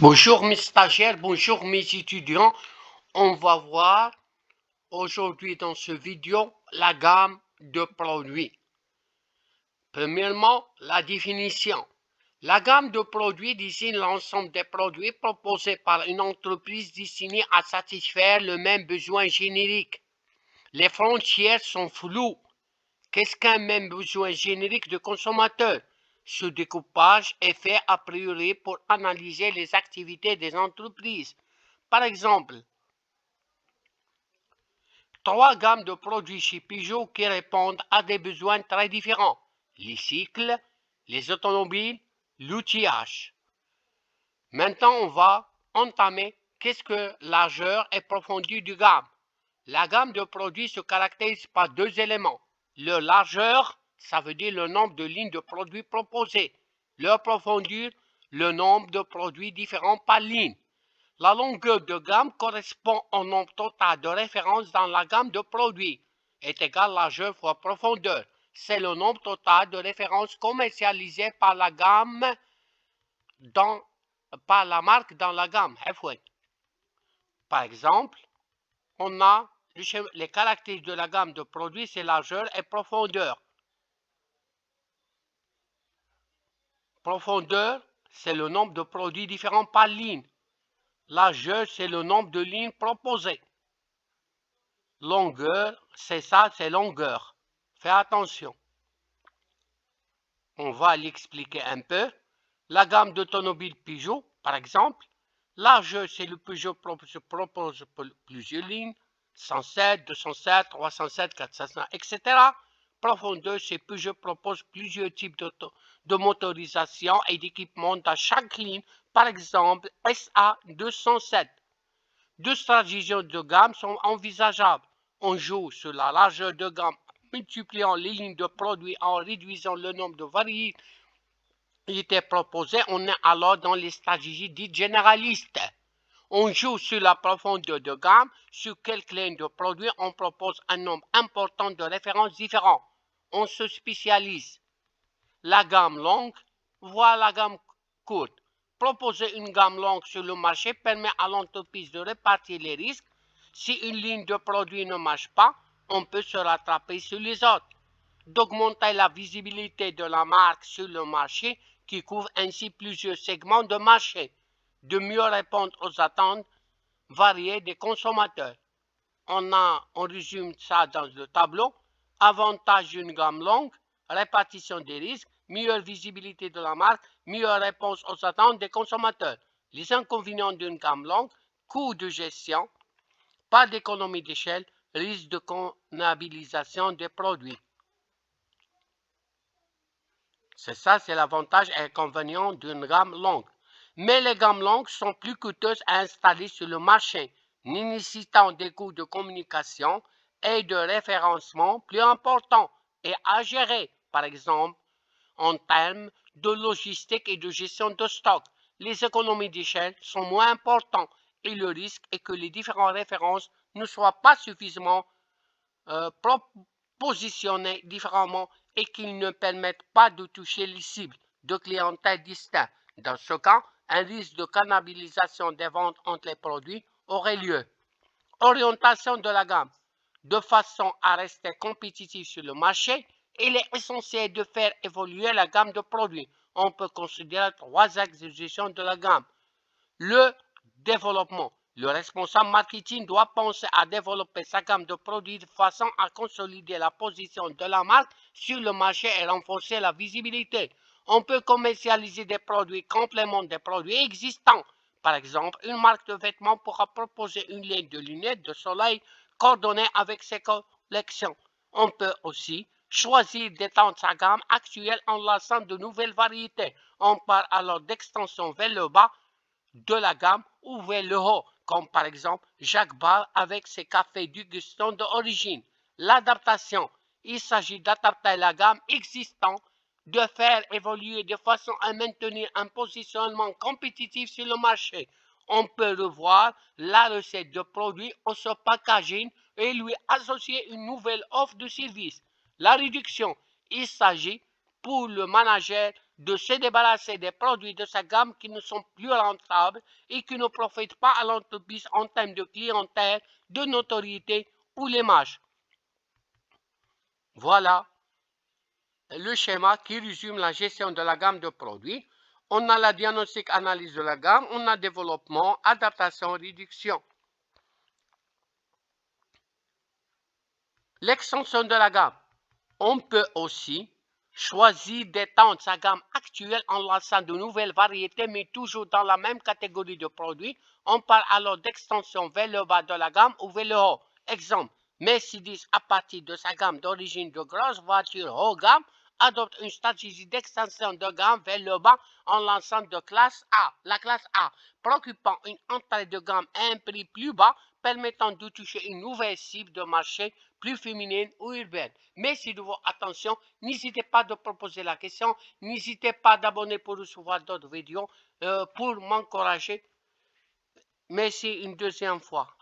Bonjour mes stagiaires, bonjour mes étudiants. On va voir aujourd'hui dans ce vidéo la gamme de produits. Premièrement, la définition. La gamme de produits désigne l'ensemble des produits proposés par une entreprise destinée à satisfaire le même besoin générique. Les frontières sont floues. Qu'est-ce qu'un même besoin générique de consommateur? Ce découpage est fait a priori pour analyser les activités des entreprises. Par exemple, trois gammes de produits chez Peugeot qui répondent à des besoins très différents. Les cycles, les automobiles, l'outillage. Maintenant, on va entamer qu'est-ce que largeur et profondeur du gamme. La gamme de produits se caractérise par deux éléments. Le largeur, ça veut dire le nombre de lignes de produits proposées. Leur profondeur, le nombre de produits différents par ligne. La longueur de gamme correspond au nombre total de références dans la gamme de produits, est égal largeur fois profondeur. C'est le nombre total de références commercialisées par la gamme par la marque dans la gamme. Par exemple, on a les caractéristiques de la gamme de produits, c'est largeur et profondeur. Profondeur, c'est le nombre de produits différents par ligne. Largeur, c'est le nombre de lignes proposées. Longueur, c'est ça, c'est longueur. Fais attention. On va l'expliquer un peu. La gamme d'automobiles Peugeot, par exemple. Largeur, c'est le Peugeot propose plusieurs lignes. 107, 207, 307, 407, etc. Profondeur, c'est Peugeot propose plusieurs types de motorisation et d'équipement dans chaque ligne. Par exemple, SA 207. Deux stratégies de gamme sont envisageables. On joue sur la largeur de gamme, multipliant les lignes de produits en réduisant le nombre de variétés proposées. On est alors dans les stratégies dites généralistes. On joue sur la profondeur de gamme. Sur quelques lignes de produits, on propose un nombre important de références différentes. On se spécialise. La gamme longue, voire la gamme courte. Proposer une gamme longue sur le marché permet à l'entreprise de répartir les risques. Si une ligne de produit ne marche pas, on peut se rattraper sur les autres. D'augmenter la visibilité de la marque sur le marché qui couvre ainsi plusieurs segments de marché. De mieux répondre aux attentes variées des consommateurs. On résume ça dans le tableau. Avantage d'une gamme longue, répartition des risques, meilleure visibilité de la marque, meilleure réponse aux attentes des consommateurs. Les inconvénients d'une gamme longue, coût de gestion, pas d'économie d'échelle, risque de cannibalisation des produits. C'est ça, c'est l'avantage et inconvénient d'une gamme longue. Mais les gammes longues sont plus coûteuses à installer sur le marché, nécessitant des coûts de communication et de référencement plus importants et à gérer, par exemple, en termes de logistique et de gestion de stock. Les économies d'échelle sont moins importantes et le risque est que les différentes références ne soient pas suffisamment positionnées différemment et qu'ils ne permettent pas de toucher les cibles de clientèle distinctes. Dans ce cas, un risque de cannibalisation des ventes entre les produits aurait lieu. Orientation de la gamme. De façon à rester compétitif sur le marché, il est essentiel de faire évoluer la gamme de produits. On peut considérer trois exécutions de la gamme. Le développement. Le responsable marketing doit penser à développer sa gamme de produits de façon à consolider la position de la marque sur le marché et renforcer la visibilité. On peut commercialiser des produits compléments des produits existants. Par exemple, une marque de vêtements pourra proposer une ligne de lunettes de soleil coordonnée avec ses collections. On peut aussi choisir d'étendre sa gamme actuelle en lançant de nouvelles variétés. On part alors d'extension vers le bas de la gamme ou vers le haut, comme par exemple Jacques Bar avec ses cafés d'Augustin d'origine. L'adaptation. Il s'agit d'adapter la gamme existante, de faire évoluer de façon à maintenir un positionnement compétitif sur le marché. On peut revoir la recette de produit au son packaging et lui associer une nouvelle offre de service. La réduction. Il s'agit pour le manager de se débarrasser des produits de sa gamme qui ne sont plus rentables et qui ne profitent pas à l'entreprise en termes de clientèle, de notoriété ou l'image. Voilà le schéma qui résume la gestion de la gamme de produits. On a la diagnostic analyse de la gamme, on a développement, adaptation, réduction. L'extension de la gamme. On peut aussi choisir d'étendre sa gamme actuelle en lançant de nouvelles variétés, mais toujours dans la même catégorie de produits. On parle alors d'extension vers le bas de la gamme ou vers le haut. Exemple, Mercedes, à partir de sa gamme d'origine de grosses voitures haut gamme, adopte une stratégie d'extension de gamme vers le bas en lançant de classe A, la classe A, préoccupant une entrée de gamme à un prix plus bas, permettant de toucher une nouvelle cible de marché plus féminine ou urbaine. Mais si de votre attention, n'hésitez pas de proposer la question, n'hésitez pas d'abonner pour recevoir d'autres vidéos pour m'encourager. Merci une deuxième fois.